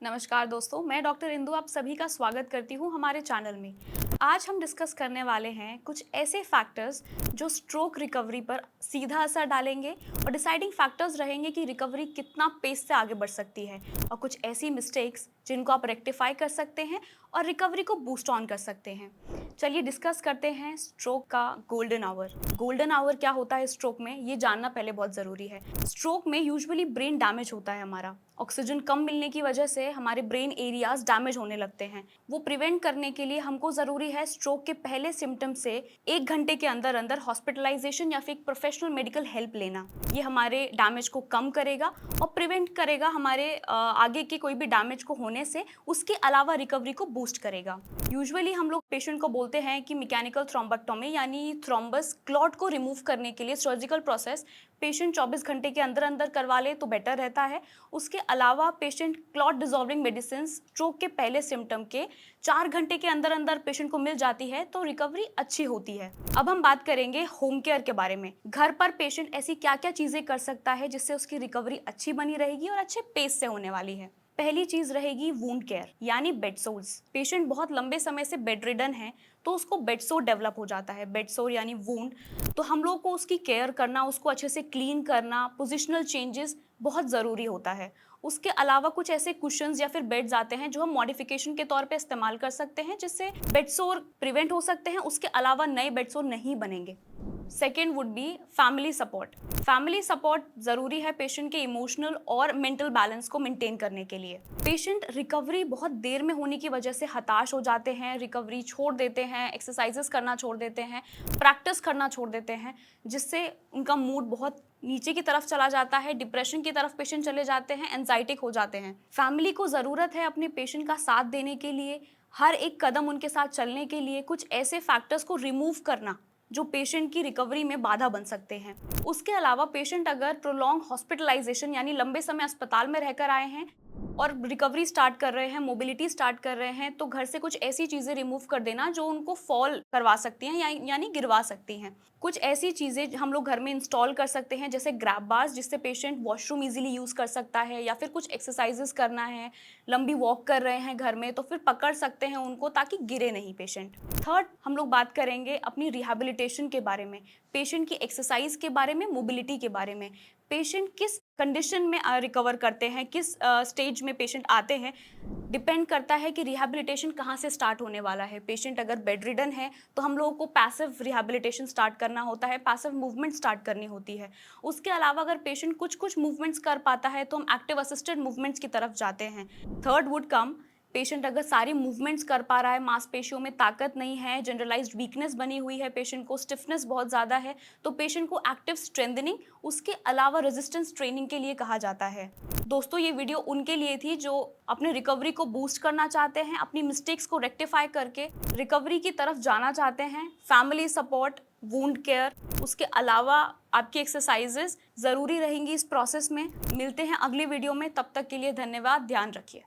नमस्कार दोस्तों, मैं डॉक्टर इंदु आप सभी का स्वागत करती हूँ हमारे चैनल में। आज हम डिस्कस करने वाले हैं कुछ ऐसे फैक्टर्स जो स्ट्रोक रिकवरी पर सीधा असर डालेंगे और डिसाइडिंग फैक्टर्स रहेंगे कि रिकवरी कितना पेस से आगे बढ़ सकती है और कुछ ऐसी मिस्टेक्स जिनको आप रेक्टिफाई कर सकते हैं और रिकवरी को बूस्ट ऑन कर सकते हैं। चलिए डिस्कस करते हैं स्ट्रोक का गोल्डन आवर। गोल्डन आवर क्या होता है स्ट्रोक में, ये जानना पहले बहुत ज़रूरी है। स्ट्रोक में यूजुअली ब्रेन डैमेज होता है हमारा। ऑक्सीजन कम मिलने की वजह से हमारे ब्रेन एरियाज डैमेज होने लगते हैं। वो प्रिवेंट करने के लिए हमको ज़रूरी है स्ट्रोक के पहले सिम्टम से 1 घंटे के अंदर अंदर हॉस्पिटलाइजेशन या फिर एक प्रोफेशनल मेडिकल हेल्प लेना। ये हमारे डैमेज को कम करेगा और प्रिवेंट करेगा हमारे आगे के कोई भी डैमेज को होने से। उसके अलावा रिकवरी को बूस्ट करेगा। यूजुअली हम लोग पेशेंट को बोलते हैं कि मैकेनिकल थ्रोम्बेक्टोमी यानी थ्रोम्बस क्लॉट को रिमूव करने के लिए सर्जिकल प्रोसेस पेशेंट 24 घंटे के अंदर अंदर करवा ले तो बेटर रहता है। उसके अलावा patient clot dissolving medicine stroke के पहले सिम्टम के 4 घंटे के अंदर अंदर पेशेंट को मिल जाती है तो रिकवरी अच्छी होती है। अब हम बात करेंगे होम केयर के बारे में। घर पर पेशेंट ऐसी क्या क्या चीज़ें कर सकता है जिससे उसकी रिकवरी अच्छी बनी रहेगी और अच्छे पेस से होने वाली है। पहली चीज रहेगी वुंड केयर यानी बेड सोर्स। पेशेंट बहुत लंबे समय से बेड रिडन है तो उसको बेड सोर डेवलप हो जाता है। बेड सोर यानी वुंड, तो हम लोग को उसकी केयर करना, उसको अच्छे से क्लीन करना, पोजिशनल चेंजेस बहुत ज़रूरी होता है। उसके अलावा कुछ ऐसे कुशंस या फिर बेड्स आते हैं जो हम मॉडिफिकेशन के तौर पे इस्तेमाल कर सकते हैं जिससे बेड सोर प्रिवेंट हो सकते हैं। उसके अलावा नए बेड सोर नहीं बनेंगे। Second would be family support. Family support ज़रूरी है पेशेंट के इमोशनल और मेंटल बैलेंस को मेंटेन करने के लिए। पेशेंट रिकवरी बहुत देर में होने की वजह से हताश हो जाते हैं, रिकवरी छोड़ देते हैं, एक्सरसाइजेस करना छोड़ देते हैं, प्रैक्टिस करना छोड़ देते हैं, जिससे उनका मूड बहुत नीचे की तरफ चला जाता है, डिप्रेशन की तरफ पेशेंट चले जाते हैं, एंजाइटिक हो जाते हैं। फैमिली को ज़रूरत है अपने पेशेंट का साथ देने के लिए, हर एक कदम उनके साथ चलने के लिए कुछ ऐसे फैक्टर्स को रिमूव करना जो पेशेंट की रिकवरी में बाधा बन सकते हैं। उसके अलावा पेशेंट अगर प्रोलॉन्ग हॉस्पिटलाइजेशन यानी लंबे समय अस्पताल में रहकर आए हैं और रिकवरी स्टार्ट कर रहे हैं, मोबिलिटी स्टार्ट कर रहे हैं, तो घर से कुछ ऐसी चीज़ें रिमूव कर देना जो उनको फॉल करवा सकती हैं यानी गिरवा सकती हैं। कुछ ऐसी चीज़ें हम लोग घर में इंस्टॉल कर सकते हैं जैसे ग्रैब बार्स, जिससे पेशेंट वॉशरूम इजीली यूज़ कर सकता है, या फिर कुछ एक्सरसाइजेस करना है, लंबी वॉक कर रहे हैं घर में तो फिर पकड़ सकते हैं उनको ताकि गिरे नहीं पेशेंट। थर्ड, हम लोग बात करेंगे अपनी रिहैबिलिटेशन के बारे में, पेशेंट की एक्सरसाइज के बारे में, मोबिलिटी के बारे में। पेशेंट किस कंडीशन में रिकवर करते हैं, किस स्टेज में पेशेंट आते हैं, डिपेंड करता है कि रिहैबिलिटेशन कहाँ से स्टार्ट होने वाला है। पेशेंट अगर बेड रिडन है तो हम लोगों को पैसिव रिहैबिलिटेशन स्टार्ट करना होता है, पैसिव मूवमेंट स्टार्ट करनी होती है। उसके अलावा अगर पेशेंट कुछ कुछ मूवमेंट्स कर पाता है तो हम एक्टिव असिस्टेड मूवमेंट्स की तरफ जाते हैं। थर्ड वुड कम, पेशेंट अगर सारी मूवमेंट्स कर पा रहा है, मांसपेशियों में ताकत नहीं है, जनरलाइज्ड वीकनेस बनी हुई है, पेशेंट को स्टिफनेस बहुत ज़्यादा है, तो पेशेंट को एक्टिव स्ट्रेंथनिंग, उसके अलावा रेजिस्टेंस ट्रेनिंग के लिए कहा जाता है। दोस्तों, ये वीडियो उनके लिए थी जो अपने रिकवरी को बूस्ट करना चाहते हैं, अपनी मिस्टेक्स को रेक्टिफाई करके रिकवरी की तरफ जाना चाहते हैं। फैमिली सपोर्ट, वुंड केयर, उसके अलावा आपकी एक्सरसाइजेस ज़रूरी रहेंगी इस प्रोसेस में। मिलते हैं अगली वीडियो में, तब तक के लिए धन्यवाद, ध्यान रखिए।